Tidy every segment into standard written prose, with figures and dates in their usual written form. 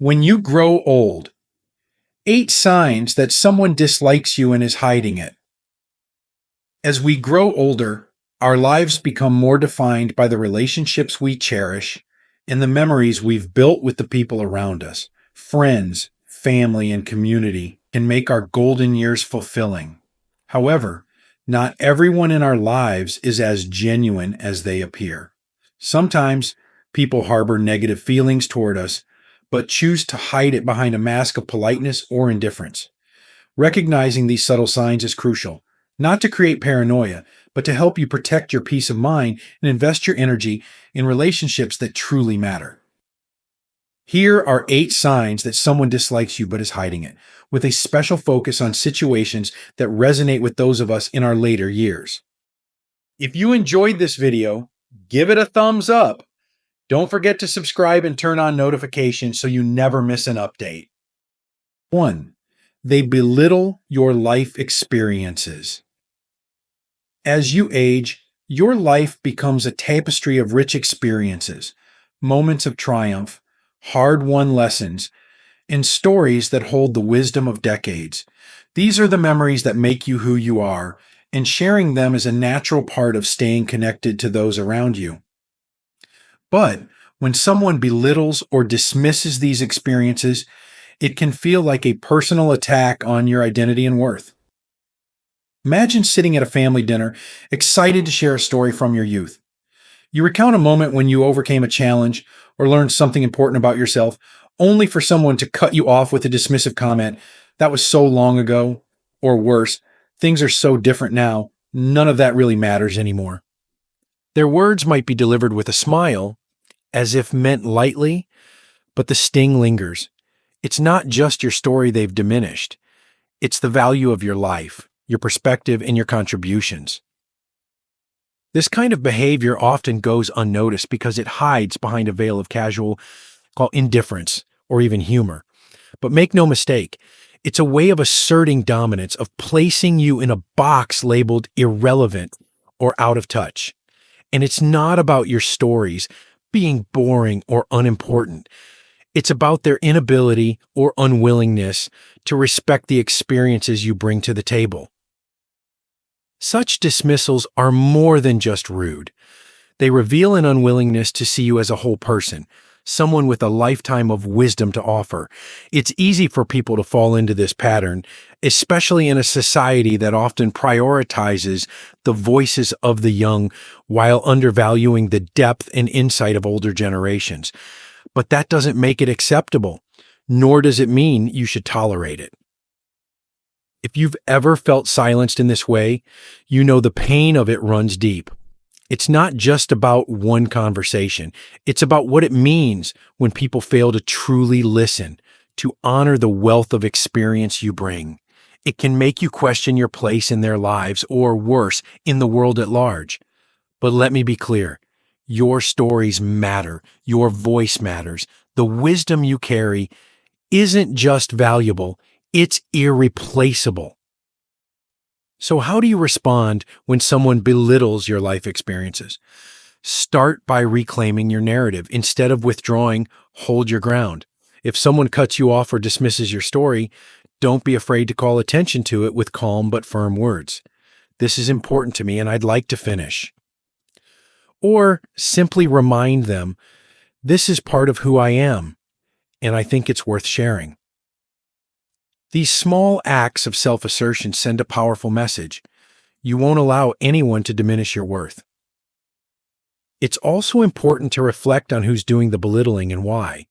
When you grow old, 8 signs that someone dislikes you and is hiding it. As we grow older, our lives become more defined by the relationships we cherish and the memories we've built with the people around us. Friends, family, and community can make our golden years fulfilling. However, not everyone in our lives is as genuine as they appear. Sometimes people harbor negative feelings toward us, but choose to hide it behind a mask of politeness or indifference. Recognizing these subtle signs is crucial, not to create paranoia, but to help you protect your peace of mind and invest your energy in relationships that truly matter. Here are 8 signs that someone dislikes you but is hiding it, with a special focus on situations that resonate with those of us in our later years. If you enjoyed this video, give it a thumbs up. Don't forget to subscribe and turn on notifications so you never miss an update. 1. They belittle your life experiences. As you age, your life becomes a tapestry of rich experiences, moments of triumph, hard-won lessons, and stories that hold the wisdom of decades. These are the memories that make you who you are, and sharing them is a natural part of staying connected to those around you. But when someone belittles or dismisses these experiences, it can feel like a personal attack on your identity and worth. Imagine sitting at a family dinner, excited to share a story from your youth. You recount a moment when you overcame a challenge or learned something important about yourself, only for someone to cut you off with a dismissive comment, "That was so long ago," or worse, "Things are so different now, none of that really matters anymore." Their words might be delivered with a smile, as if meant lightly, but the sting lingers. It's not just your story they've diminished. It's the value of your life, your perspective, and your contributions. This kind of behavior often goes unnoticed because it hides behind a veil of casual, called indifference, or even humor. But make no mistake, it's a way of asserting dominance, of placing you in a box labeled irrelevant or out of touch. And it's not about your stories being boring or unimportant. It's about their inability or unwillingness to respect the experiences you bring to the table. Such dismissals are more than just rude. They reveal an unwillingness to see you as a whole person, someone with a lifetime of wisdom to offer. It's easy for people to fall into this pattern, especially in a society that often prioritizes the voices of the young while undervaluing the depth and insight of older generations. But that doesn't make it acceptable, nor does it mean you should tolerate it. If you've ever felt silenced in this way, you know the pain of it runs deep. It's not just about one conversation. It's about what it means when people fail to truly listen, to honor the wealth of experience you bring. It can make you question your place in their lives, or worse, in the world at large. But let me be clear. Your stories matter. Your voice matters. The wisdom you carry isn't just valuable, it's irreplaceable. So how do you respond when someone belittles your life experiences? Start by reclaiming your narrative. Instead of withdrawing, hold your ground. If someone cuts you off or dismisses your story, don't be afraid to call attention to it with calm but firm words. "This is important to me and I'd like to finish." Or simply remind them, "This is part of who I am, and I think it's worth sharing." These small acts of self-assertion send a powerful message. You won't allow anyone to diminish your worth. It's also important to reflect on who's doing the belittling and why.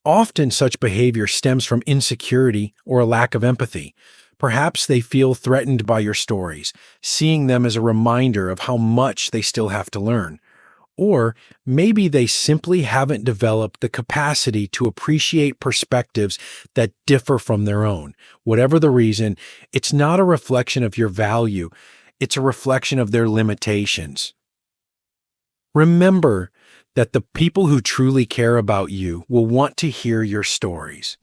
Often such behavior stems from insecurity or a lack of empathy. Perhaps they feel threatened by your stories, seeing them as a reminder of how much they still have to learn. Or maybe they simply haven't developed the capacity to appreciate perspectives that differ from their own. Whatever the reason, it's not a reflection of your value, it's a reflection of their limitations. Remember that the people who truly care about you will want to hear your stories.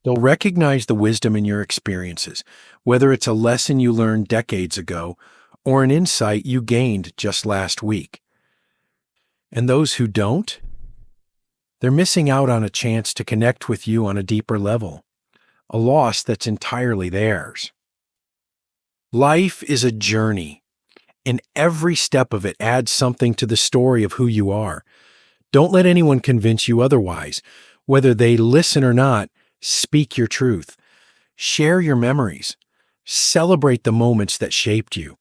They'll recognize the wisdom in your experiences, whether it's a lesson you learned decades ago or an insight you gained just last week. And those who don't? They're missing out on a chance to connect with you on a deeper level, a loss that's entirely theirs. Life is a journey, and every step of it adds something to the story of who you are. Don't let anyone convince you otherwise. Whether they listen or not, speak your truth. Share your memories. Celebrate the moments that shaped you.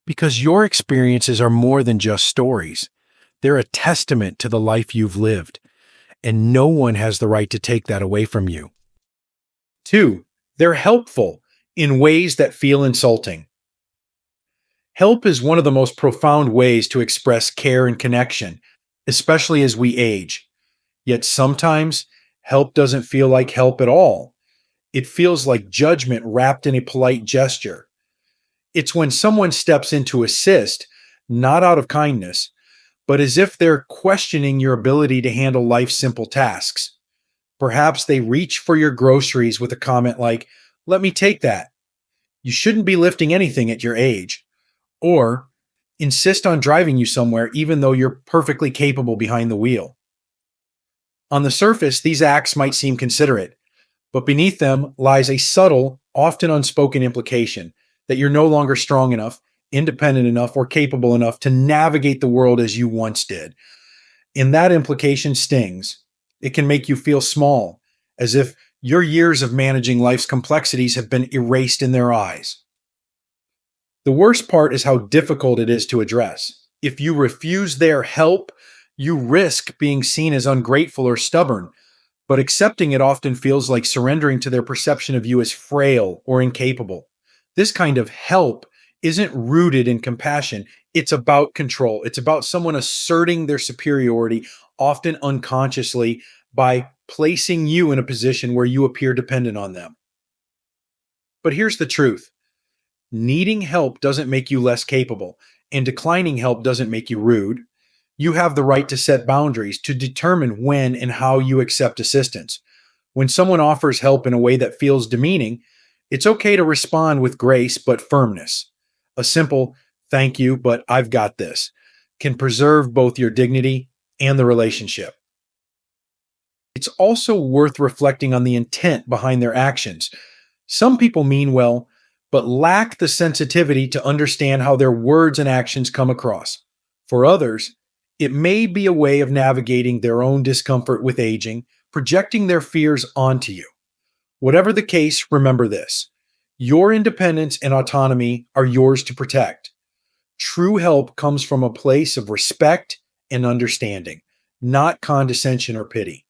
Because your experiences are more than just stories. They're a testament to the life you've lived, and no one has the right to take that away from you. 2. They're helpful in ways that feel insulting. Help is one of the most profound ways to express care and connection, especially as we age. Yet sometimes, help doesn't feel like help at all. It feels like judgment wrapped in a polite gesture. It's when someone steps in to assist, not out of kindness, but as if they're questioning your ability to handle life's simple tasks. Perhaps they reach for your groceries with a comment like, "Let me take that. You shouldn't be lifting anything at your age." Or insist on driving you somewhere even though you're perfectly capable behind the wheel. On the surface, these acts might seem considerate, but beneath them lies a subtle, often unspoken implication that you're no longer strong enough, independent enough, or capable enough to navigate the world as you once did. And that implication stings. It can make you feel small, as if your years of managing life's complexities have been erased in their eyes. The worst part is how difficult it is to address. If you refuse their help, you risk being seen as ungrateful or stubborn, but accepting it often feels like surrendering to their perception of you as frail or incapable. This kind of help isn't rooted in compassion. It's about control. It's about someone asserting their superiority, often unconsciously, by placing you in a position where you appear dependent on them. But here's the truth. Needing help doesn't make you less capable, and declining help doesn't make you rude. You have the right to set boundaries, to determine when and how you accept assistance. When someone offers help in a way that feels demeaning, it's okay to respond with grace but firmness. A simple, "Thank you, but I've got this," can preserve both your dignity and the relationship. It's also worth reflecting on the intent behind their actions. Some people mean well, but lack the sensitivity to understand how their words and actions come across. For others, it may be a way of navigating their own discomfort with aging, projecting their fears onto you. Whatever the case, remember this. Your independence and autonomy are yours to protect. True help comes from a place of respect and understanding, not condescension or pity.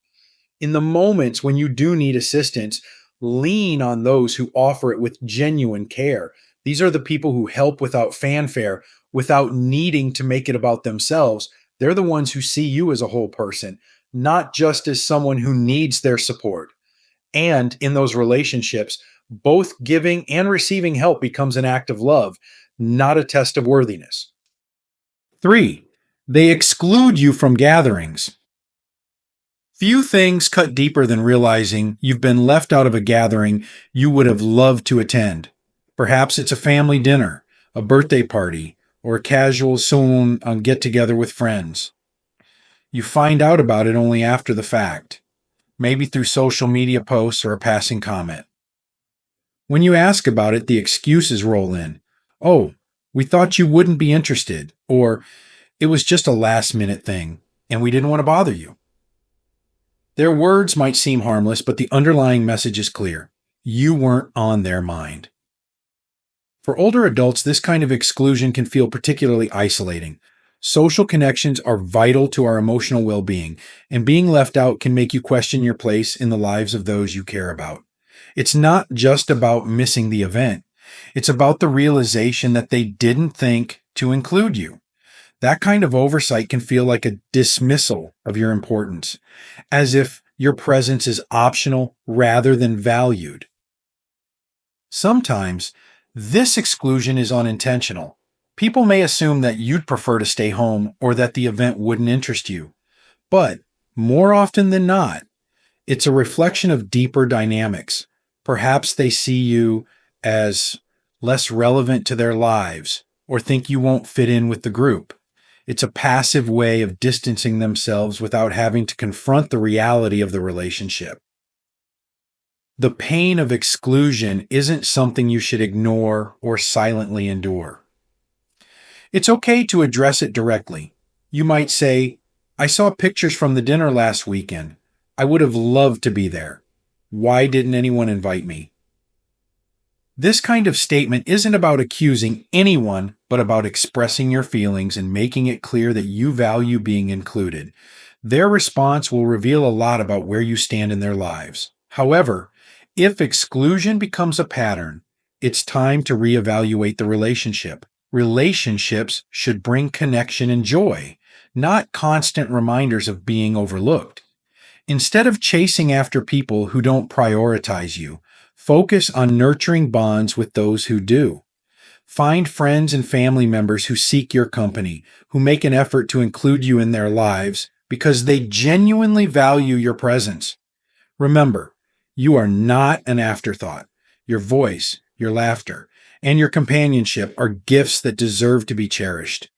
In the moments when you do need assistance, lean on those who offer it with genuine care. These are the people who help without fanfare, without needing to make it about themselves. They're the ones who see you as a whole person, not just as someone who needs their support. And in those relationships, both giving and receiving help becomes an act of love, not a test of worthiness. 3. They exclude you from gatherings. Few things cut deeper than realizing you've been left out of a gathering you would have loved to attend. Perhaps it's a family dinner, a birthday party, or a casual Zoom get together with friends. You find out about it only after the fact, maybe through social media posts or a passing comment. When you ask about it, the excuses roll in. "Oh, we thought you wouldn't be interested," or "It was just a last minute thing, and we didn't want to bother you." Their words might seem harmless, but the underlying message is clear. You weren't on their mind. For older adults, this kind of exclusion can feel particularly isolating. Social connections are vital to our emotional well-being, and being left out can make you question your place in the lives of those you care about. It's not just about missing the event. It's about the realization that they didn't think to include you. That kind of oversight can feel like a dismissal of your importance, as if your presence is optional rather than valued. Sometimes, this exclusion is unintentional. People may assume that you'd prefer to stay home or that the event wouldn't interest you. But, more often than not, it's a reflection of deeper dynamics. Perhaps they see you as less relevant to their lives or think you won't fit in with the group. It's a passive way of distancing themselves without having to confront the reality of the relationship. The pain of exclusion isn't something you should ignore or silently endure. It's okay to address it directly. You might say, I saw pictures from the dinner last weekend. I would have loved to be there. Why didn't anyone invite me? This kind of statement isn't about accusing anyone, but about expressing your feelings and making it clear that you value being included. Their response will reveal a lot about where you stand in their lives. However, if exclusion becomes a pattern, it's time to reevaluate the relationship. Relationships should bring connection and joy, not constant reminders of being overlooked. Instead of chasing after people who don't prioritize you, focus on nurturing bonds with those who do. Find friends and family members who seek your company, who make an effort to include you in their lives because they genuinely value your presence. Remember, you are not an afterthought. Your voice, your laughter, and your companionship are gifts that deserve to be cherished.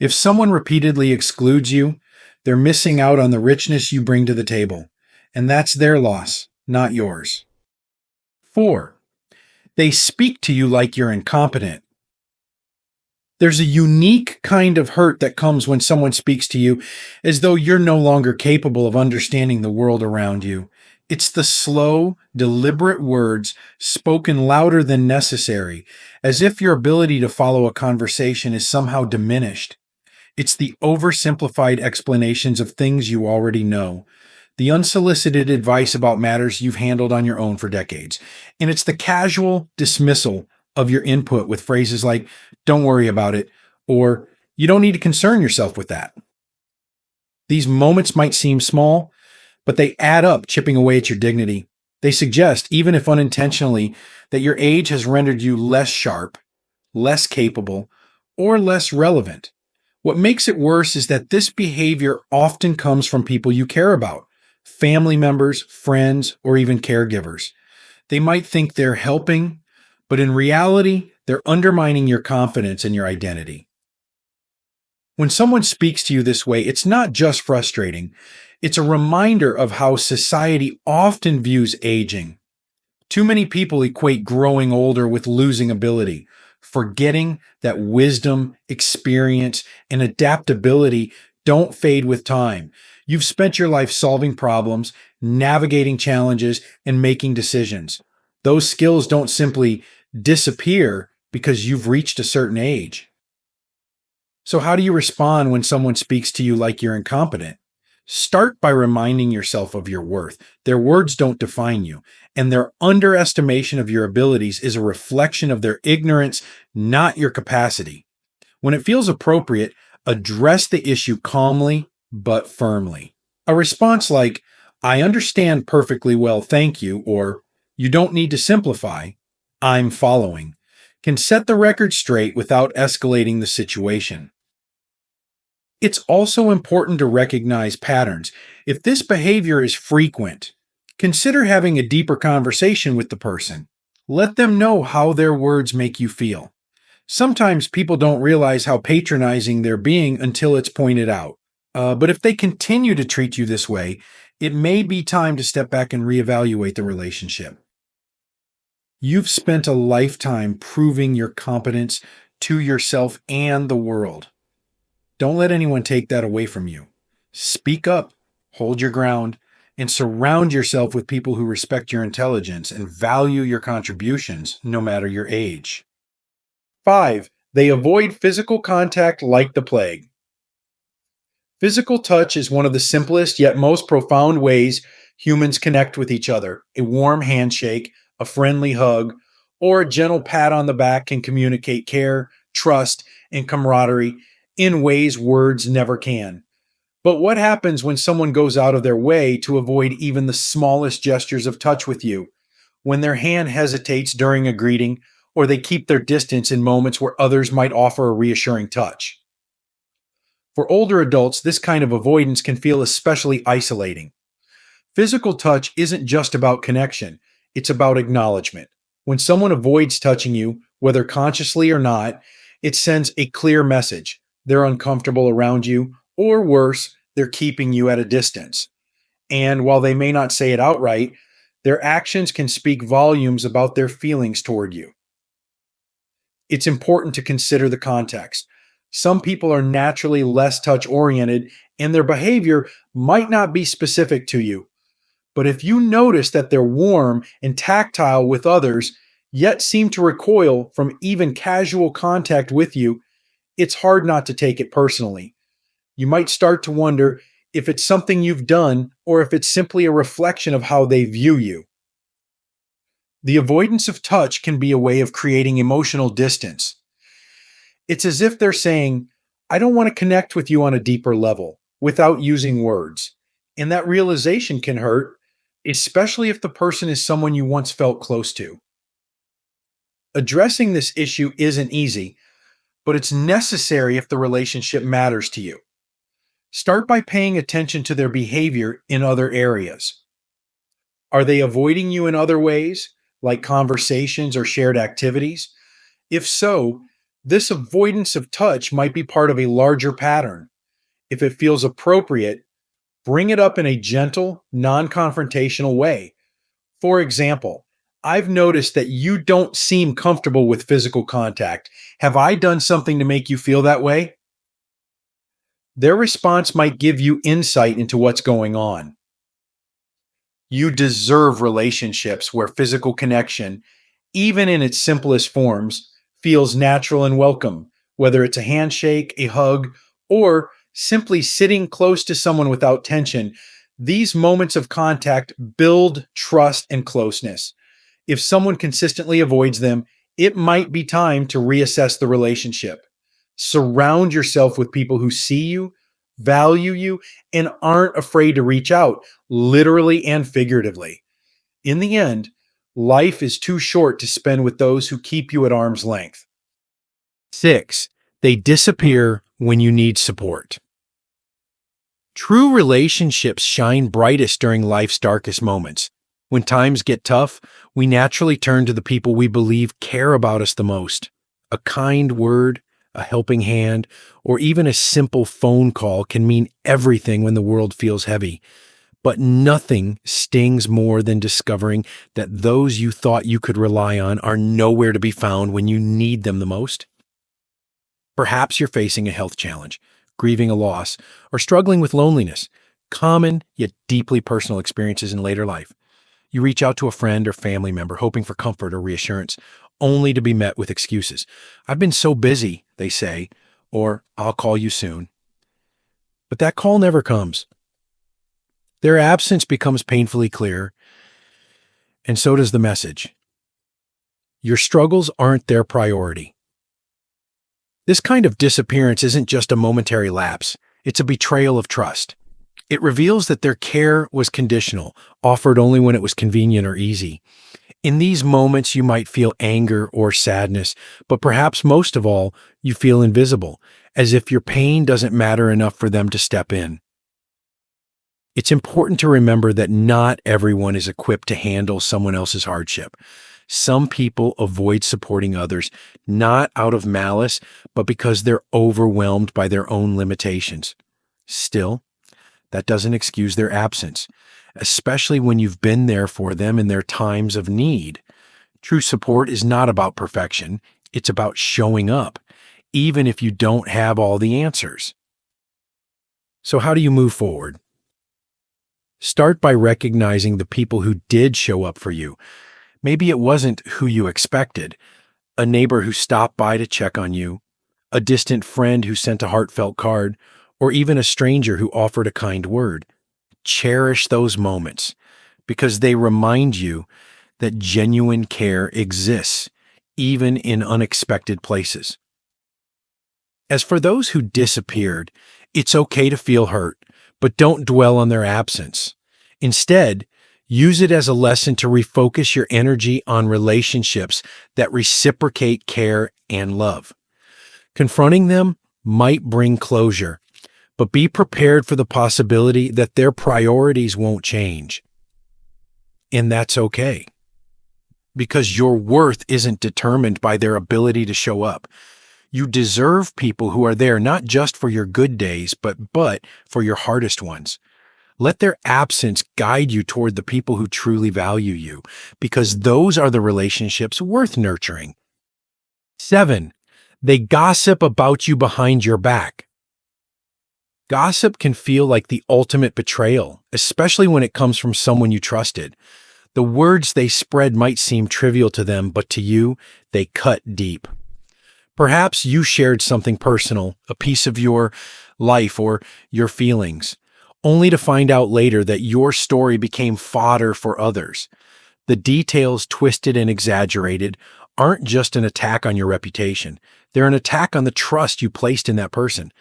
If someone repeatedly excludes you, they're missing out on the richness you bring to the table, and that's their loss, not yours. 4. They speak to you like you're incompetent. There's a unique kind of hurt that comes when someone speaks to you as though you're no longer capable of understanding the world around you. It's the slow, deliberate words spoken louder than necessary, as if your ability to follow a conversation is somehow diminished. It's the oversimplified explanations of things you already know, the unsolicited advice about matters you've handled on your own for decades, and it's the casual dismissal of your input with phrases like, don't worry about it, or you don't need to concern yourself with that. These moments might seem small, but they add up, chipping away at your dignity. They suggest, even if unintentionally, that your age has rendered you less sharp, less capable, or less relevant. What makes it worse is that this behavior often comes from people you care about, family members, friends, or even caregivers. They might think they're helping, but in reality, they're undermining your confidence and your identity. When someone speaks to you this way, it's not just frustrating, it's a reminder of how society often views aging. Too many people equate growing older with losing ability, forgetting that wisdom, experience, and adaptability don't fade with time. You've spent your life solving problems, navigating challenges, and making decisions. Those skills don't simply disappear because you've reached a certain age. So, how do you respond when someone speaks to you like you're incompetent? Start by reminding yourself of your worth. Their words don't define you, and their underestimation of your abilities is a reflection of their ignorance, not your capacity. When it feels appropriate, address the issue calmly but firmly. A response like, I understand perfectly well, thank you, or you don't need to simplify, I'm following, can set the record straight without escalating the situation. It's also important to recognize patterns. If this behavior is frequent, consider having a deeper conversation with the person. Let them know how their words make you feel. Sometimes people don't realize how patronizing they're being until it's pointed out. But if they continue to treat you this way, it may be time to step back and reevaluate the relationship. You've spent a lifetime proving your competence to yourself and the world. Don't let anyone take that away from you. Speak up, hold your ground, and surround yourself with people who respect your intelligence and value your contributions, no matter your age. 5. They avoid physical contact like the plague. Physical touch is one of the simplest yet most profound ways humans connect with each other. A warm handshake, a friendly hug, or a gentle pat on the back can communicate care, trust, and camaraderie in ways words never can. But what happens when someone goes out of their way to avoid even the smallest gestures of touch with you? When their hand hesitates during a greeting, or they keep their distance in moments where others might offer a reassuring touch? For older adults, this kind of avoidance can feel especially isolating. Physical touch isn't just about connection, it's about acknowledgement. When someone avoids touching you, whether consciously or not, it sends a clear message. They're uncomfortable around you, or worse, they're keeping you at a distance. And while they may not say it outright, their actions can speak volumes about their feelings toward you. It's important to consider the context. Some people are naturally less touch oriented, and their behavior might not be specific to you. But if you notice that they're warm and tactile with others, yet seem to recoil from even casual contact with you, it's hard not to take it personally. You might start to wonder if it's something you've done or if it's simply a reflection of how they view you. The avoidance of touch can be a way of creating emotional distance. It's as if they're saying, I don't want to connect with you on a deeper level without using words. And that realization can hurt, especially if the person is someone you once felt close to. Addressing this issue isn't easy, but it's necessary if the relationship matters to you. Start by paying attention to their behavior in other areas. Are they avoiding you in other ways, like conversations or shared activities? If so, this avoidance of touch might be part of a larger pattern. If it feels appropriate, bring it up in a gentle, non confrontational way. For example, I've noticed that you don't seem comfortable with physical contact. Have I done something to make you feel that way? Their response might give you insight into what's going on. You deserve relationships where physical connection, even in its simplest forms, feels natural and welcome, whether it's a handshake, a hug, or simply sitting close to someone without tension. These moments of contact build trust and closeness. If someone consistently avoids them, it might be time to reassess the relationship. Surround yourself with people who see you, value you, and aren't afraid to reach out, literally and figuratively. In the end, life is too short to spend with those who keep you at arm's length. 6. They disappear when you need support. True relationships shine brightest during life's darkest moments. When times get tough, we naturally turn to the people we believe care about us the most. A kind word, a helping hand, or even a simple phone call can mean everything when the world feels heavy. But nothing stings more than discovering that those you thought you could rely on are nowhere to be found when you need them the most. Perhaps you're facing a health challenge, grieving a loss, or struggling with loneliness, common yet deeply personal experiences in later life. You reach out to a friend or family member hoping for comfort or reassurance, only to be met with excuses. I've been so busy, they say, or I'll call you soon. But that call never comes. Their absence becomes painfully clear, and so does the message. Your struggles aren't their priority. This kind of disappearance isn't just a momentary lapse, it's a betrayal of trust. It reveals that their care was conditional, offered only when it was convenient or easy. In these moments, you might feel anger or sadness, but perhaps most of all, you feel invisible, as if your pain doesn't matter enough for them to step in. It's important to remember that not everyone is equipped to handle someone else's hardship. Some people avoid supporting others, not out of malice, but because they're overwhelmed by their own limitations. Still, that doesn't excuse their absence, especially when you've been there for them in their times of need. True support is not about perfection, it's about showing up, even if you don't have all the answers. So how do you move forward? Start by recognizing the people who did show up for you. Maybe it wasn't who you expected, a neighbor who stopped by to check on you, a distant friend who sent a heartfelt card, or even a stranger who offered a kind word. Cherish those moments because they remind you that genuine care exists, even in unexpected places. As for those who disappeared, it's okay to feel hurt, but don't dwell on their absence. Instead, use it as a lesson to refocus your energy on relationships that reciprocate care and love. Confronting them might bring closure, but be prepared for the possibility that their priorities won't change. And that's okay, because your worth isn't determined by their ability to show up. You deserve people who are there not just for your good days, but for your hardest ones. Let their absence guide you toward the people who truly value you, because those are the relationships worth nurturing. 7. They gossip about you behind your back. Gossip can feel like the ultimate betrayal, especially when it comes from someone you trusted. The words they spread might seem trivial to them, but to you, they cut deep. Perhaps you shared something personal, a piece of your life or your feelings, only to find out later that your story became fodder for others. The details, twisted and exaggerated, aren't just an attack on your reputation. They're an attack on the trust you placed in that person.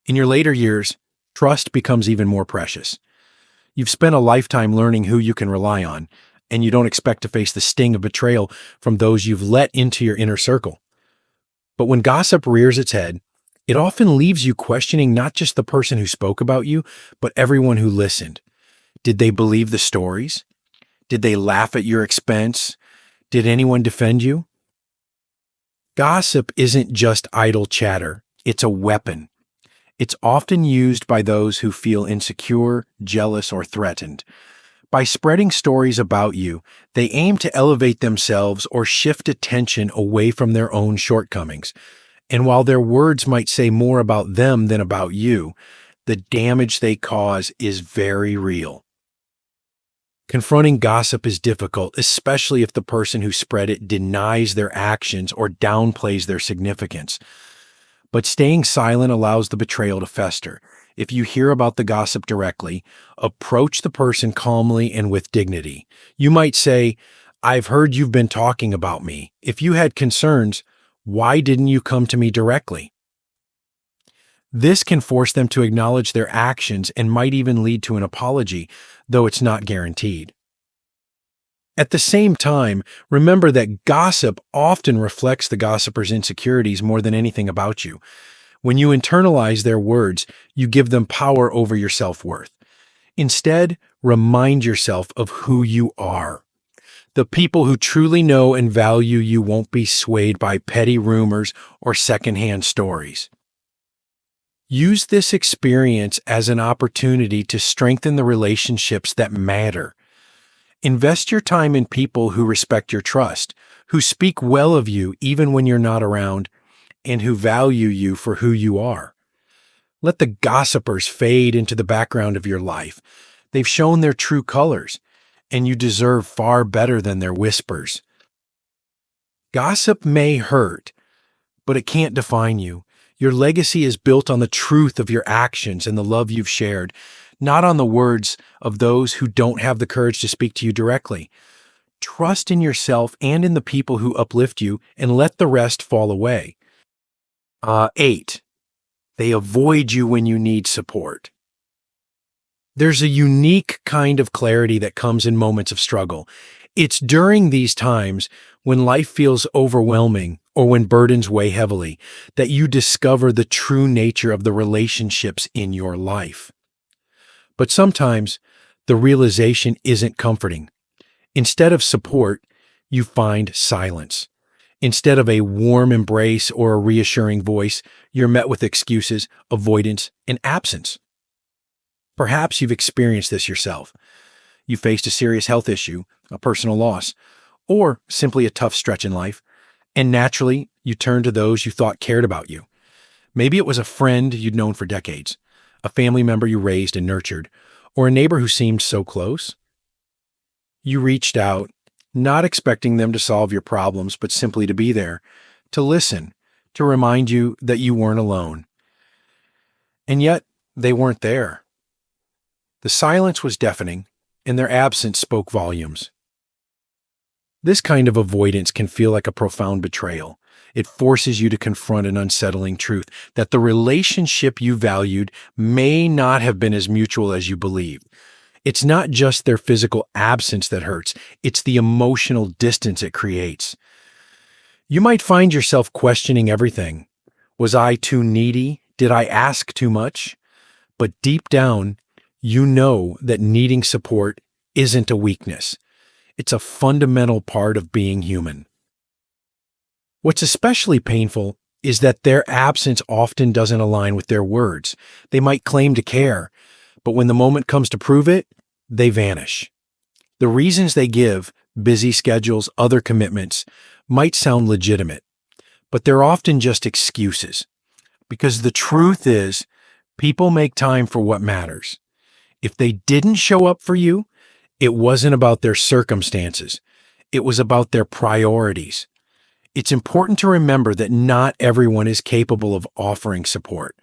In your later years, trust becomes even more precious. You've spent a lifetime learning who you can rely on, and you don't expect to face the sting of betrayal from those you've let into your inner circle. But when gossip rears its head, it often leaves you questioning not just the person who spoke about you, but everyone who listened. Did they believe the stories? Did they laugh at your expense? Did anyone defend you? Gossip isn't just idle chatter, it's a weapon. It's often used by those who feel insecure, jealous, or threatened. By spreading stories about you, they aim to elevate themselves or shift attention away from their own shortcomings. And while their words might say more about them than about you, the damage they cause is very real. Confronting gossip is difficult, especially if the person who spread it denies their actions or downplays their significance. But staying silent allows the betrayal to fester. If you hear about the gossip directly, approach the person calmly and with dignity. You might say, "I've heard you've been talking about me. If you had concerns, why didn't you come to me directly?" This can force them to acknowledge their actions and might even lead to an apology, though it's not guaranteed. At the same time, remember that gossip often reflects the gossiper's insecurities more than anything about you. When you internalize their words, you give them power over your self-worth. Instead, remind yourself of who you are. The people who truly know and value you won't be swayed by petty rumors or secondhand stories. Use this experience as an opportunity to strengthen the relationships that matter. Invest your time in people who respect your trust, who speak well of you even when you're not around, and who value you for who you are. Let the gossipers fade into the background of your life. They've shown their true colors, and you deserve far better than their whispers. Gossip may hurt, but it can't define you. Your legacy is built on the truth of your actions and the love you've shared, not on the words of those who don't have the courage to speak to you directly. Trust in yourself and in the people who uplift you, and let the rest fall away. 8. They avoid you when you need support. There's a unique kind of clarity that comes in moments of struggle. It's during these times, when life feels overwhelming or when burdens weigh heavily, that you discover the true nature of the relationships in your life. But sometimes, the realization isn't comforting. Instead of support, you find silence. Instead of a warm embrace or a reassuring voice, you're met with excuses, avoidance, and absence. Perhaps you've experienced this yourself. You faced a serious health issue, a personal loss, or simply a tough stretch in life, and naturally, you turned to those you thought cared about you. Maybe it was a friend you'd known for decades, a family member you raised and nurtured, or a neighbor who seemed so close. You reached out, not expecting them to solve your problems, but simply to be there, to listen, to remind you that you weren't alone. And yet, they weren't there. The silence was deafening, and their absence spoke volumes. This kind of avoidance can feel like a profound betrayal. It forces you to confront an unsettling truth that the relationship you valued may not have been as mutual as you believed. It's not just their physical absence that hurts, it's the emotional distance it creates. You might find yourself questioning everything. Was I too needy? Did I ask too much? But deep down, you know that needing support isn't a weakness. It's a fundamental part of being human. What's especially painful is that their absence often doesn't align with their words. They might claim to care, but when the moment comes to prove it, they vanish. The reasons they give, busy schedules, other commitments, might sound legitimate, but they're often just excuses. Because the truth is, people make time for what matters. If they didn't show up for you, it wasn't about their circumstances. It was about their priorities. It's important to remember that not everyone is capable of offering support.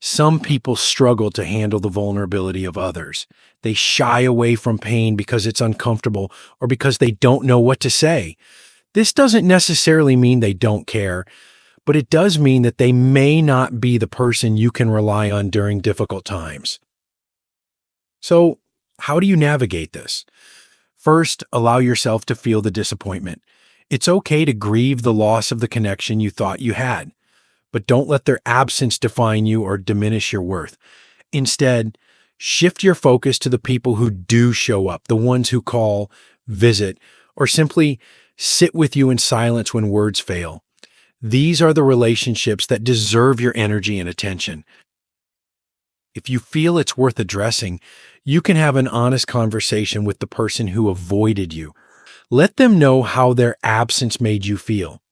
Some people struggle to handle the vulnerability of others. They shy away from pain because it's uncomfortable or because they don't know what to say. This doesn't necessarily mean they don't care, but it does mean that they may not be the person you can rely on during difficult times. So, how do you navigate this? First, allow yourself to feel the disappointment. It's okay to grieve the loss of the connection you thought you had, but don't let their absence define you or diminish your worth. Instead, shift your focus to the people who do show up, the ones who call, visit, or simply sit with you in silence when words fail. These are the relationships that deserve your energy and attention. If you feel it's worth addressing, you can have an honest conversation with the person who avoided you. Let them know how their absence made you feel.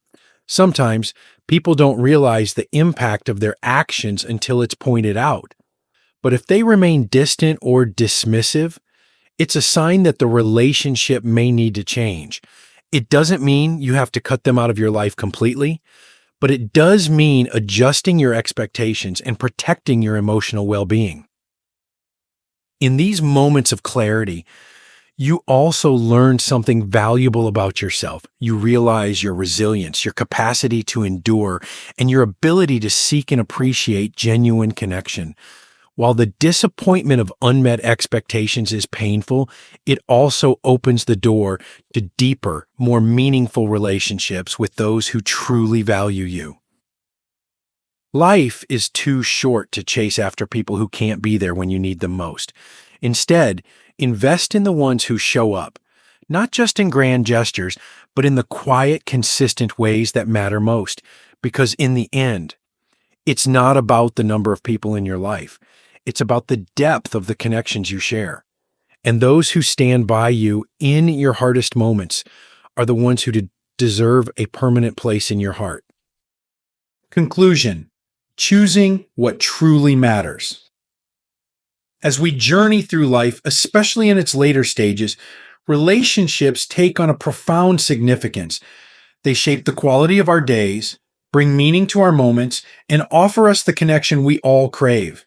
Sometimes people don't realize the impact of their actions until it's pointed out. But if they remain distant or dismissive, it's a sign that the relationship may need to change. It doesn't mean you have to cut them out of your life completely, but it does mean adjusting your expectations and protecting your emotional well-being. In these moments of clarity, you also learn something valuable about yourself. You realize your resilience, your capacity to endure, and your ability to seek and appreciate genuine connection. While the disappointment of unmet expectations is painful, it also opens the door to deeper, more meaningful relationships with those who truly value you. Life is too short to chase after people who can't be there when you need them most. Instead, invest in the ones who show up, not just in grand gestures, but in the quiet, consistent ways that matter most. Because in the end, it's not about the number of people in your life. It's about the depth of the connections you share. And those who stand by you in your hardest moments are the ones who deserve a permanent place in your heart. Conclusion: choosing what truly matters. As we journey through life, especially in its later stages, relationships take on a profound significance. They shape the quality of our days, bring meaning to our moments, and offer us the connection we all crave.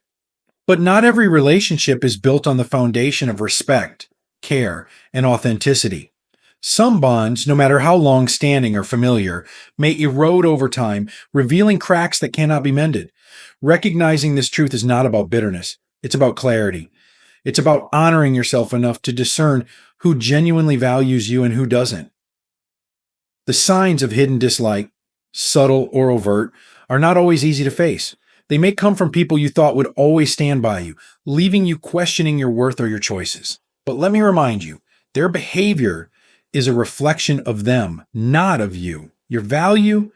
But not every relationship is built on the foundation of respect, care, and authenticity. Some bonds, no matter how long-standing or familiar, may erode over time, revealing cracks that cannot be mended. Recognizing this truth is not about bitterness. It's about clarity. It's about honoring yourself enough to discern who genuinely values you and who doesn't. The signs of hidden dislike, subtle or overt, are not always easy to face. They may come from people you thought would always stand by you, leaving you questioning your worth or your choices. But let me remind you, their behavior is a reflection of them, not of you. Your value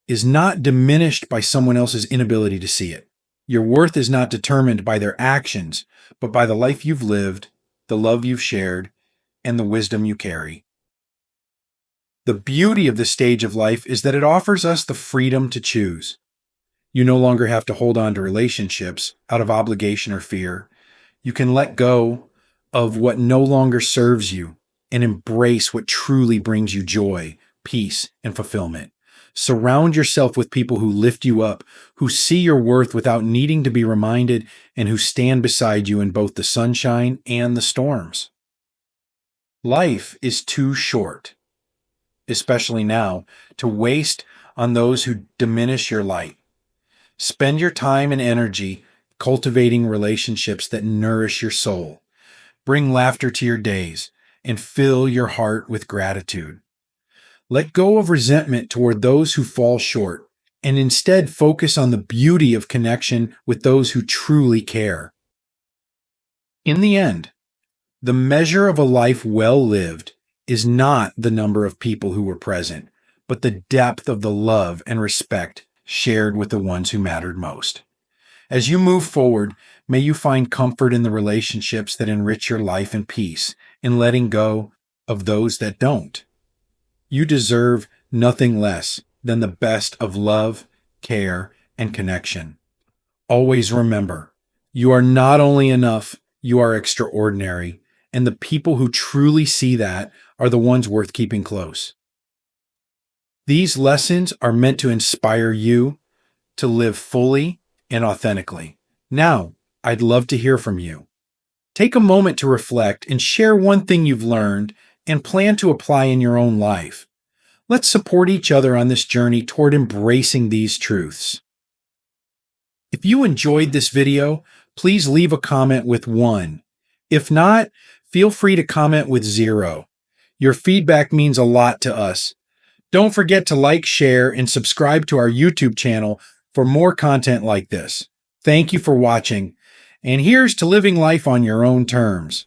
is not diminished by someone else's inability to see it. Your worth is not determined by their actions, but by the life you've lived, the love you've shared, and the wisdom you carry. The beauty of this stage of life is that it offers us the freedom to choose. You no longer have to hold on to relationships out of obligation or fear. You can let go of what no longer serves you and embrace what truly brings you joy, peace, and fulfillment. Surround yourself with people who lift you up, who see your worth without needing to be reminded, and who stand beside you in both the sunshine and the storms. Life is too short, especially now, to waste on those who diminish your light. Spend your time and energy cultivating relationships that nourish your soul. Bring laughter to your days and fill your heart with gratitude. Let go of resentment toward those who fall short and instead focus on the beauty of connection with those who truly care. In the end, the measure of a life well lived is not the number of people who were present, but the depth of the love and respect shared with the ones who mattered most. As you move forward, may you find comfort in the relationships that enrich your life and peace in letting go of those that don't. You deserve nothing less than the best of love, care, and connection. Always remember, you are not only enough, you are extraordinary, and the people who truly see that are the ones worth keeping close. These lessons are meant to inspire you to live fully and authentically. Now, I'd love to hear from you. Take a moment to reflect and share one thing you've learned and plan to apply in your own life. Let's support each other on this journey toward embracing these truths. If you enjoyed this video, please leave a comment with 1. If not, feel free to comment with 0. Your feedback means a lot to us. Don't forget to like, share, and subscribe to our YouTube channel for more content like this. Thank you for watching, and here's to living life on your own terms.